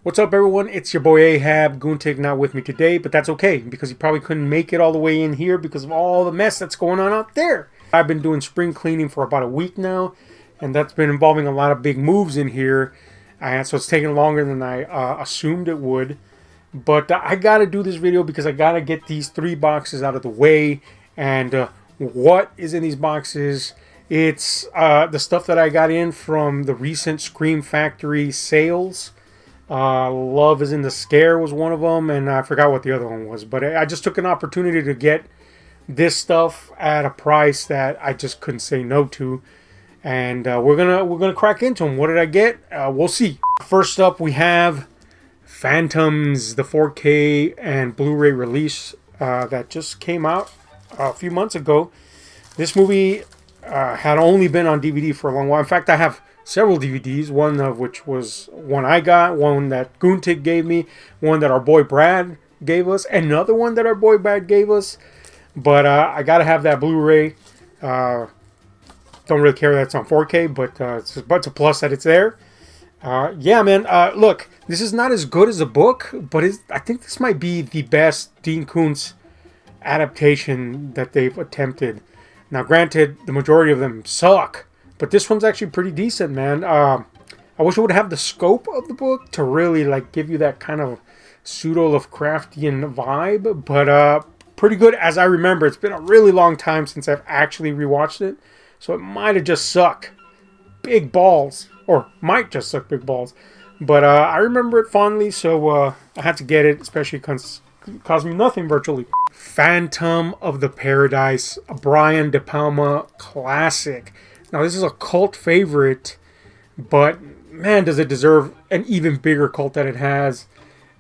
What's up, everyone? It's your boy Ahab. Goontig not with me today, but that's okay because he probably couldn't make it all the way in here because of all the mess that's going on out there. I've been doing spring cleaning for about a week now, and that's been involving a lot of big moves in here, and so it's taking longer than I assumed it would. But I gotta do this video because I gotta get these 3 boxes out of the way. And what is in these boxes? It's the stuff that I got in from the recent Scream Factory sales. Love is in the Scare was one of them, and I forgot what the other one was. But I just took an opportunity to get this stuff at a price that I just couldn't say no to, and we're gonna crack into them. What did I get? We'll see. First up, we have Phantoms, the 4K and Blu-ray release that just came out a few months ago. This movie had only been on DVD for a long while. In fact, I have several DVDs, one of which was one I got, one that Goontig gave me, one that our boy Brad gave us, another one that our boy Brad gave us. But I gotta have that Blu-ray. Don't really care that it's on 4K, but it's a plus that it's there. Yeah, man. Look, this is not as good as a book, but I think this might be the best Dean Koontz adaptation that they've attempted. Now, granted, the majority of them suck, but this one's actually pretty decent, man. I wish it would have the scope of the book to really like give you that kind of pseudo-Lovecraftian vibe, but pretty good as I remember. It's been a really long time since I've actually rewatched it, so it might have just sucked big balls, or might just suck big balls. But I remember it fondly, so I had to get it, especially because it cost me nothing virtually. Phantom of the Paradise, a Brian De Palma classic. Now, this is a cult favorite, but man, does it deserve an even bigger cult that it has.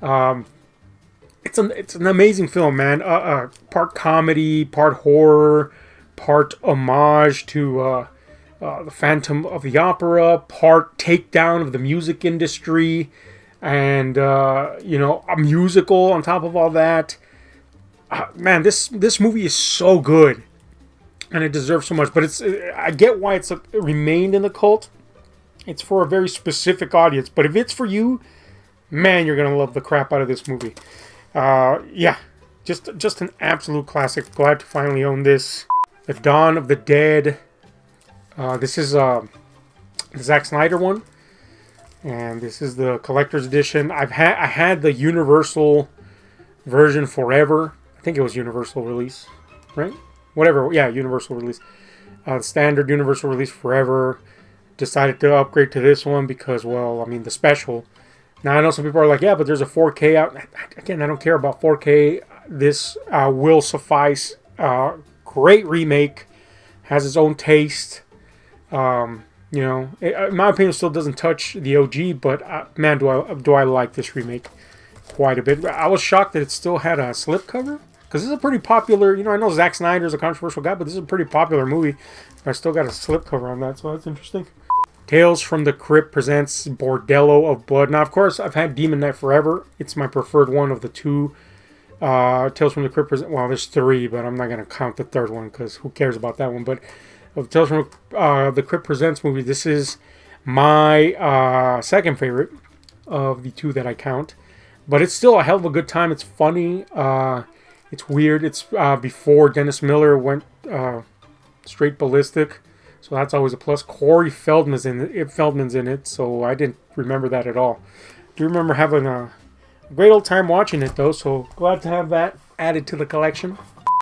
It's an amazing film, man. Part comedy, part horror, part homage to the Phantom of the Opera, part takedown of the music industry, and a musical on top of all that. Man, this movie is so good, and it deserves so much. But I get why it remained in the cult. It's for a very specific audience. But if it's for you, man, you're gonna love the crap out of this movie. Yeah, just an absolute classic. Glad to finally own this. The Dawn of the Dead. This is the Zack Snyder one, and this is the collector's edition. I had the Universal version forever. I think it was Universal release, right? Whatever, yeah, Universal release. Standard Universal release forever. Decided to upgrade to this one because, well, I mean, the special. Now, I know some people are like, yeah, but there's a 4K out. Again, I don't care about 4K. This will suffice. Great remake. Has its own taste. In my opinion, still doesn't touch the OG, but man, do I like this remake quite a bit. I was shocked that it still had a slipcover, because this is a pretty popular, I know Zack Snyder is a controversial guy, but this is a pretty popular movie. I still got a slipcover on that, so that's interesting. Tales from the Crypt presents Bordello of Blood. Now, of course, I've had Demon Knight forever. It's my preferred one of the two. Tales from the Crypt well, there's 3, but I'm not going to count the third one, because who cares about that one. But of Tales from the Crypt Presents movie, this is my second favorite of the 2 that I count. But it's still a hell of a good time. It's funny. It's weird. It's before Dennis Miller went straight ballistic, so that's always a plus. Corey Feldman's in it, so I didn't remember that at all. Do remember having a great old time watching it, though, so glad to have that added to the collection.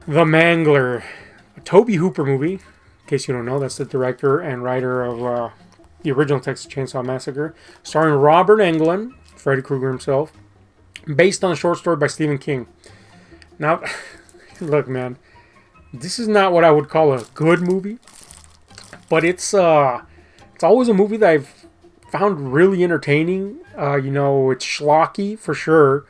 The Mangler, a Tobe Hooper movie. In case you don't know, that's the director and writer of the original Texas Chainsaw Massacre, starring Robert Englund, Freddy Krueger himself, based on a short story by Stephen King. Now, look, man, this is not what I would call a good movie, but it's always a movie that I've found really entertaining. It's schlocky for sure.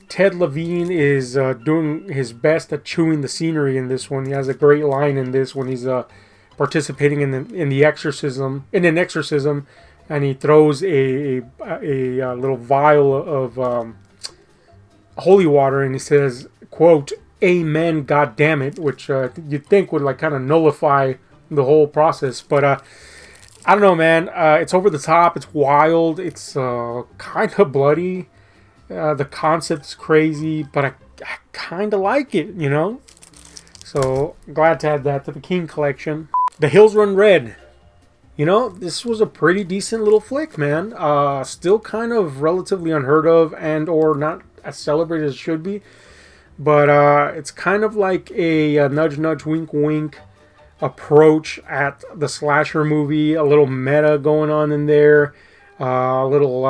Ted Levine is doing his best at chewing the scenery in this one. He has a great line in this when he's participating in an exorcism, and he throws a little vial of holy water, and he says, quote, "Amen, God damn it," which you'd think would like kind of nullify the whole process. But I don't know, man. It's over the top. It's wild. It's kind of bloody. The concept's crazy, but I kind of like it, you know? So, glad to add that to the King collection. The Hills Run Red. You know, this was a pretty decent little flick, man. Still kind of relatively unheard of and or not as celebrated as it should be. But it's kind of like a nudge, nudge, wink, wink approach at the slasher movie. A little meta going on in there. A little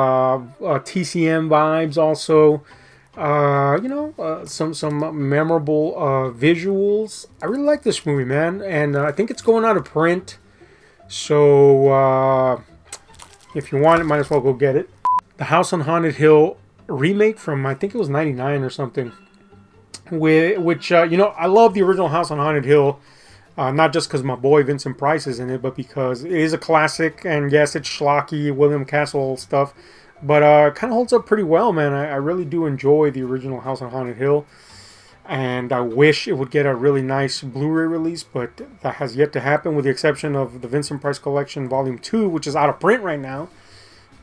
TCM vibes also. You know, some memorable visuals. I really like this movie, man. And I think it's going out of print. So, if you want it, might as well go get it. The House on Haunted Hill remake from, I think it was 99 or something. Which, you know, I love the original House on Haunted Hill. Not just because my boy Vincent Price is in it, but because it is a classic. And yes, it's schlocky, William Castle stuff. But it kind of holds up pretty well, man. I really do enjoy the original House on Haunted Hill. And I wish it would get a really nice Blu-ray release, but that has yet to happen, with the exception of the Vincent Price Collection Volume 2, which is out of print right now.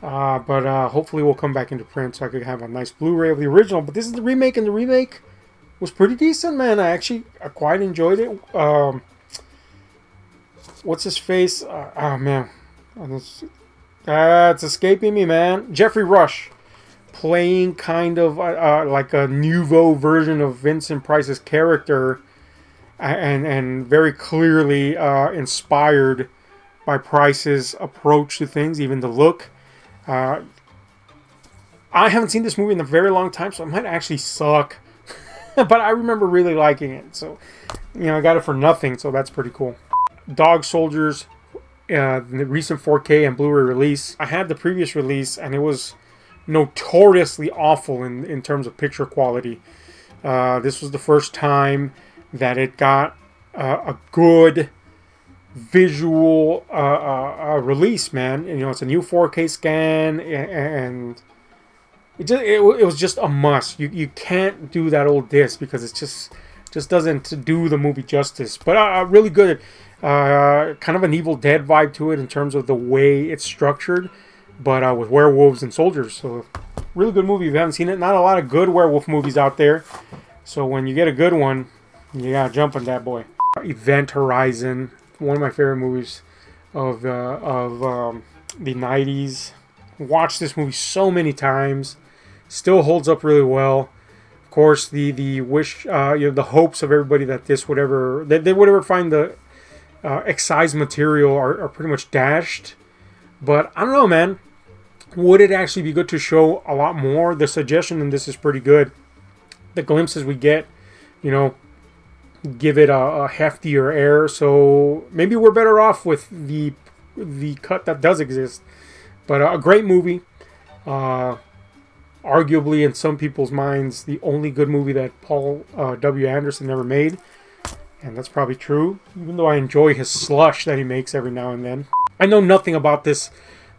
But hopefully we'll come back into print so I could have a nice Blu-ray of the original. But this is the remake, and the remake was pretty decent, man. I quite enjoyed it. What's his face? Oh, man. It's escaping me, man. Jeffrey Rush. Playing kind of like a nouveau version of Vincent Price's character, and very clearly inspired by Price's approach to things, even the look. I haven't seen this movie in a very long time, so it might actually suck. But I remember really liking it, so you know, I got it for nothing, so that's pretty cool. Dog Soldiers, the recent 4K and Blu-ray release. I had the previous release, and it was notoriously awful in terms of picture quality. This was the first time that it got a good visual release, man. And, you know, it's a new 4K scan, and it was just a must. You can't do that old disc because it just doesn't do the movie justice. But really good. Kind of an Evil Dead vibe to it in terms of the way it's structured, but with werewolves and soldiers. So, really good movie if you haven't seen it. Not a lot of good werewolf movies out there. So, when you get a good one, you gotta jump on that boy. Event Horizon, one of my favorite movies of the 90s. Watched this movie so many times. Still holds up really well. Of course, the wish, you know, the hopes of everybody that this would ever, they would ever find the excised material are pretty much dashed. But I don't know, man. Would it actually be good to show a lot more? The suggestion in this is pretty good. The glimpses we get, you know, give it a heftier air. So maybe we're better off with the cut that does exist. But a great movie. Arguably, in some people's minds, the only good movie that Paul W. Anderson ever made. And that's probably true, even though I enjoy his slush that he makes every now and then. I know nothing about this.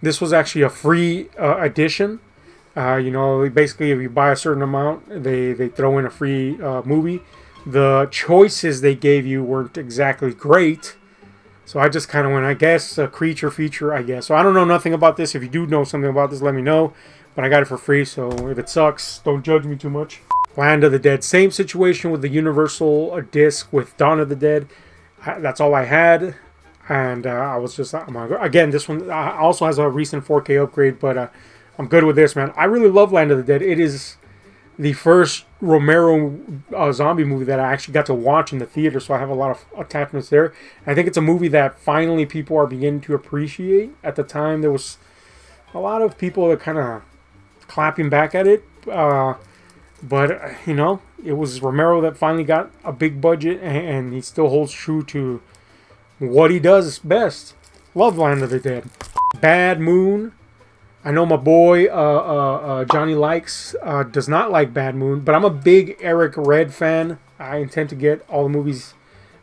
This was actually a free edition. You know, basically, if you buy a certain amount, they throw in a free movie. The choices they gave you weren't exactly great. So I just kind of went, I guess, a creature feature, I guess. So I don't know nothing about this. If you do know something about this, let me know. But I got it for free, so if it sucks, don't judge me too much. Land of the Dead. Same situation with the Universal disc with Dawn of the Dead. That's all I had. And I was just, again, this one also has a recent 4K upgrade, but I'm good with this, man. I really love Land of the Dead. It is the first Romero zombie movie that I actually got to watch in the theater, so I have a lot of attachments there. And I think it's a movie that finally people are beginning to appreciate. At the time, there was a lot of people that kind of clapping back at it. But, you know, it was Romero that finally got a big budget, and he still holds true to what he does best. Love Land of the Dead. Bad Moon. I know my boy Johnny Likes does not like Bad Moon, but I'm a big Eric Red fan. I intend to get all the movies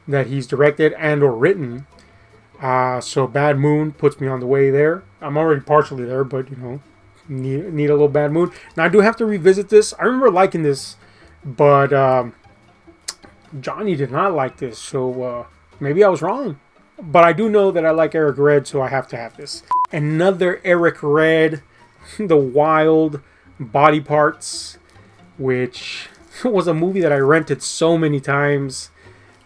that he's directed and or written. So Bad Moon puts me on the way there. I'm already partially there, but, you know, need a little Bad Moon. Now, I do have to revisit this. I remember liking this, but Johnny did not like this, so maybe I was wrong. But I do know that I like Eric Red, so I have to have this. Another Eric Red, The Wild Body Parts, which was a movie that I rented so many times.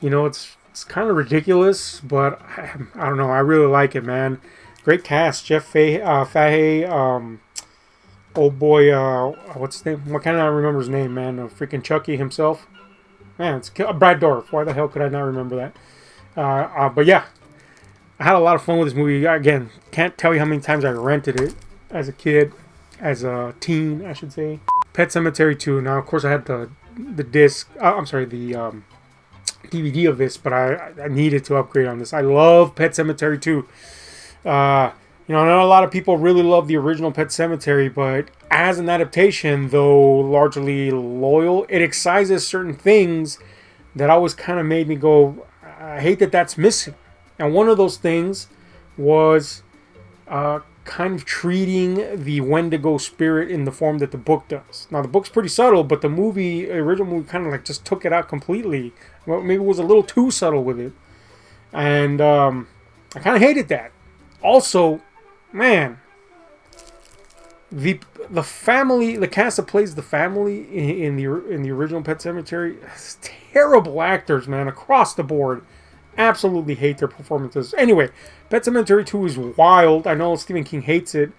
You know, it's kind of ridiculous, but I don't know. I really like it, man. Great cast. Jeff Fahey, old boy, what's his name? Why can't I remember his name, man? Freaking Chucky himself. Man, it's Brad Dourif. Why the hell could I not remember that? But yeah, I had a lot of fun with this movie. Again, can't tell you how many times I rented it as a kid, as a teen, I should say. Pet Sematary 2. Now, of course, I had the disc. I'm sorry, the DVD of this, but I needed to upgrade on this. I love Pet Sematary 2. You know, I know a lot of people really love the original Pet Sematary, but as an adaptation, though largely loyal, it excises certain things that always kind of made me go, I hate that that's missing. And one of those things was kind of treating the Wendigo spirit in the form that the book does. Now, the book's pretty subtle, but the original movie kind of like just took it out completely. Well, maybe it was a little too subtle with it. And I kind of hated that. Also, man, the family, the cast that plays the family in the original Pet Sematary, terrible actors, man, across the board. Absolutely hate their performances. Anyway, Pet Sematary 2 is wild. I know Stephen King hates it,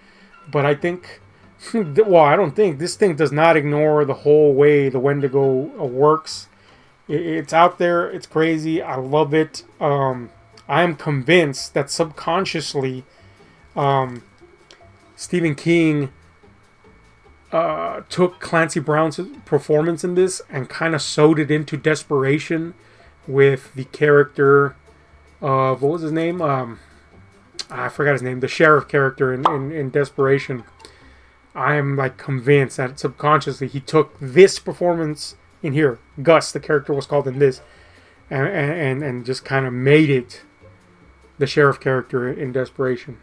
but I think, well, I don't think, this thing does not ignore the whole way the Wendigo works. It's out there. It's crazy. I love it. I am convinced that subconsciously, Stephen King took Clancy Brown's performance in this and kind of sewed it into desperation with the character of, what was his name? I forgot his name. The sheriff character in Desperation. I am like convinced that subconsciously he took this performance in here. Gus, the character was called in this, and just kind of made it the sheriff character in Desperation.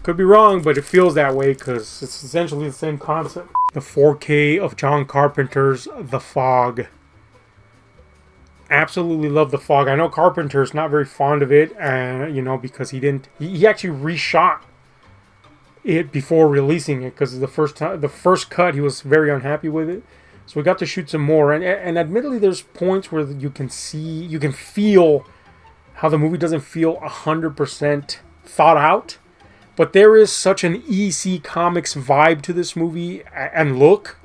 Could be wrong, but it feels that way because it's essentially the same concept. The 4K of John Carpenter's The Fog. Absolutely love The Fog. I know Carpenter's not very fond of it, you know, because he actually reshot it before releasing it because the first cut he was very unhappy with it. So we got to shoot some more, and admittedly, there's points where you can feel how the movie doesn't feel 100% thought out, but there is such an EC Comics vibe to this movie and look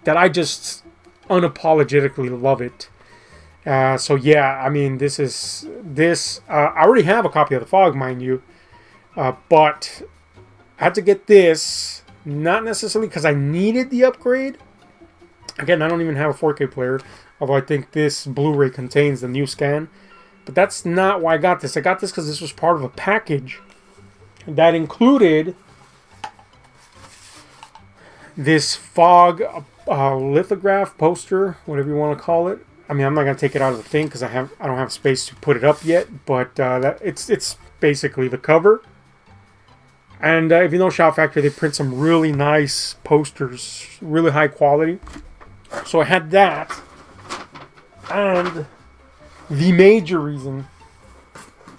that I just unapologetically love it. So yeah, I mean, I already have a copy of The Fog, mind you, but I had to get this, not necessarily because I needed the upgrade. Again, I don't even have a 4K player, although I think this Blu-ray contains the new scan. But that's not why I got this. I got this because this was part of a package that included this Fog lithograph poster, whatever you want to call it. I mean, I'm not gonna take it out of the thing because I don't have space to put it up yet. But it's basically the cover. And if you know Shout Factory, they print some really nice posters, really high quality. So I had that, and the major reason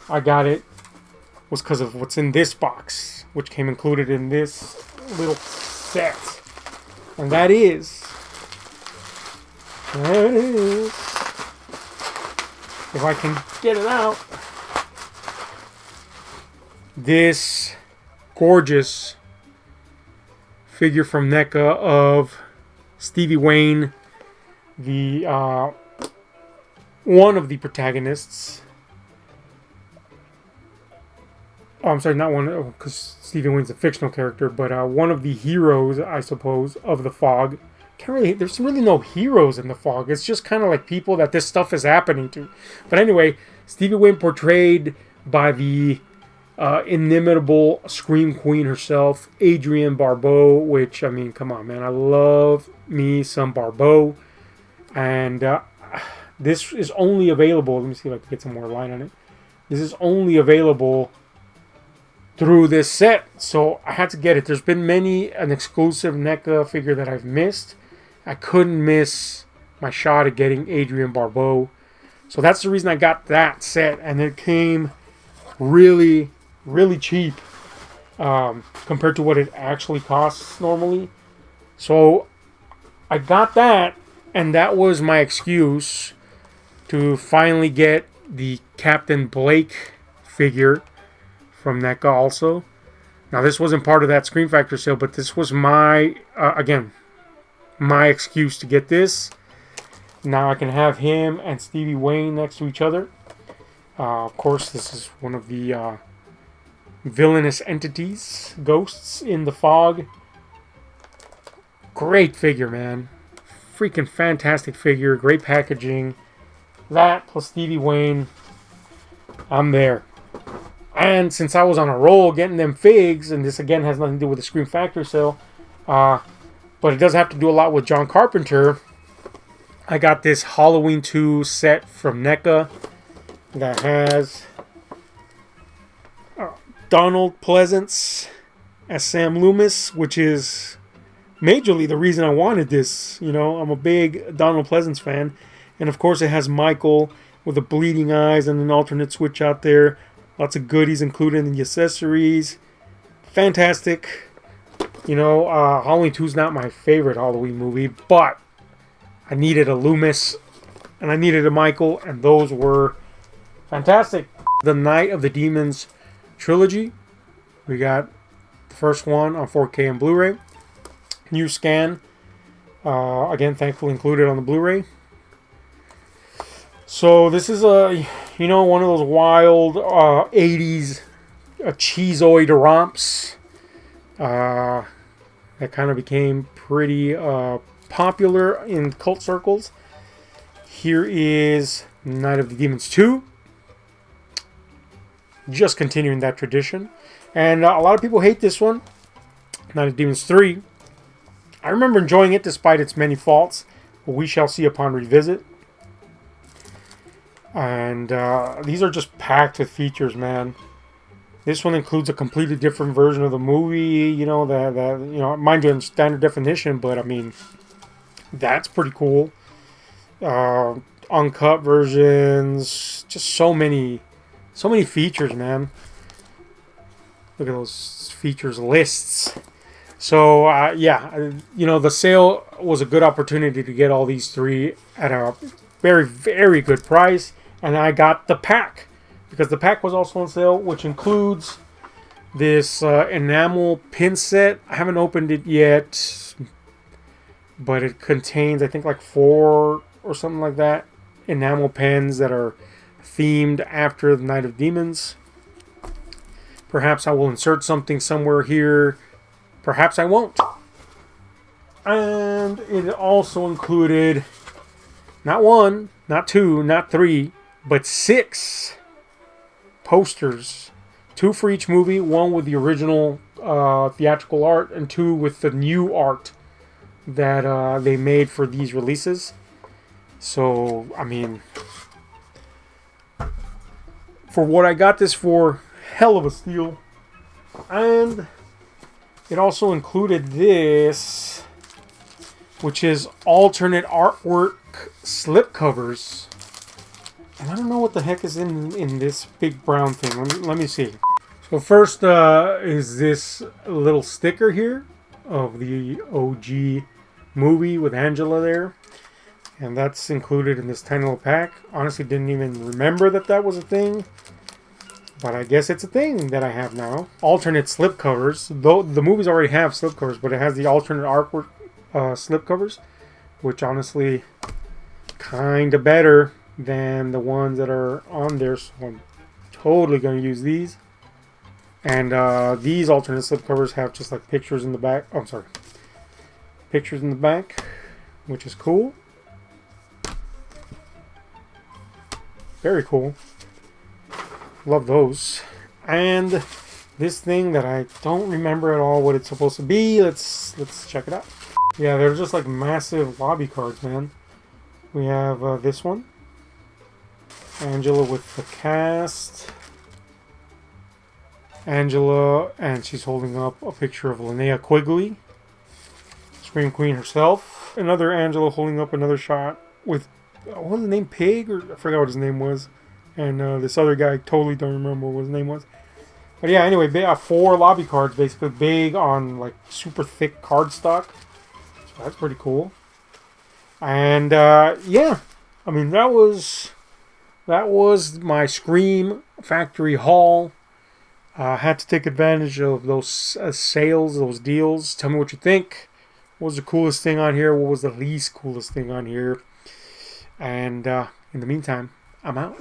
I got it was because of what's in this box, which came included in this little set, and that is, if I can get it out, this gorgeous figure from NECA of Stevie Wayne, the one of the protagonists. Oh, I'm sorry, not one, because Stevie Wayne's a fictional character, but one of the heroes, I suppose, of The Fog. There's really no heroes in The Fog. It's just kind of like people that this stuff is happening to. But anyway, Stevie Wayne portrayed by the inimitable Scream Queen herself, Adrienne Barbeau, which, I mean, come on, man. I love me some Barbeau. And this is only available. Let me see if I can get some more light on it. This is only available through this set. So I had to get it. There's been an exclusive NECA figure that I've missed. I couldn't miss my shot at getting Adrienne Barbeau. So that's the reason I got that set, and it came really, really cheap compared to what it actually costs normally. So I got that, and that was my excuse to finally get the Captain Blake figure from NECA also. Now, this wasn't part of that Scream Factor sale, but this was my, again, my excuse to get this. Now I can have him and Stevie Wayne next to each other. Of course, this is one of the villainous entities, ghosts in the fog. Great figure, man. Freaking fantastic figure. Great packaging. That plus Stevie Wayne. I'm there. And since I was on a roll getting them figs, and this again has nothing to do with the Scream Factory sale, but it does have to do a lot with John Carpenter, I got this Halloween 2 set from NECA that has Donald Pleasance as Sam Loomis, which is majorly the reason I wanted this. You know, I'm a big Donald Pleasance fan. And of course it has Michael with the bleeding eyes and an alternate switch out there. Lots of goodies included in the accessories. Fantastic. You know, Halloween 2 is not my favorite Halloween movie, but I needed a Loomis and I needed a Michael, and those were fantastic. The Night of the Demons trilogy. We got the first one on 4K and Blu-ray. New scan. Again, thankfully included on the Blu-ray. So this is one of those wild 80s cheeseoid romps that kind of became pretty popular in cult circles. Here is Night of the Demons 2. Just continuing that tradition. And a lot of people hate this one. Night of the Demons 3. I remember enjoying it despite its many faults. But we shall see upon revisit. And these are just packed with features, man. This one includes a completely different version of the movie, you know, mind you, in standard definition, but I mean, that's pretty cool. Uncut versions, just so many features, man. Look at those features lists. So, the sale was a good opportunity to get all these three at a very, very good price. And I got the pack, because the pack was also on sale, which includes this enamel pin set. I haven't opened it yet, but it contains, I think, like 4 or something like that, enamel pens that are themed after the Night of Demons. Perhaps I will insert something somewhere here. Perhaps I won't. And it also included not 1, not 2, not 3, but 6 posters. 2 for each movie, 1 with the original theatrical art, and 2 with the new art that they made for these releases. So, I mean, for what I got this for, hell of a steal. And it also included this, which is alternate artwork slipcovers. And I don't know what the heck is in this big brown thing. Let me see. So first is this little sticker here of the OG movie with Angela there. And that's included in this tiny little pack. Honestly, didn't even remember that was a thing. But I guess it's a thing that I have now. Alternate slipcovers. Though the movies already have slipcovers, but it has the alternate artwork slipcovers. Which honestly, kind of better than the ones that are on there, so I'm totally going to use these. And these alternate slipcovers have just like pictures in the back. Oh, I'm sorry. Pictures in the back, which is cool. Very cool. Love those. And this thing that I don't remember at all what it's supposed to be. Let's check it out. Yeah, they're just like massive lobby cards, man. We have this one. Angela with the cast. Angela, and she's holding up a picture of Linnea Quigley, Scream Queen herself. Another Angela holding up another shot with what was his name? Pig, or I forgot what his name was. And this other guy, totally don't remember what his name was. But yeah, anyway, 4 lobby cards, basically big on like super thick cardstock. So that's pretty cool. And yeah, I mean that was my Scream factory haul. Had to take advantage of those sales, those deals. Tell me what you think. What was the coolest thing on here? What was the least coolest thing on here? And in the meantime, I'm out.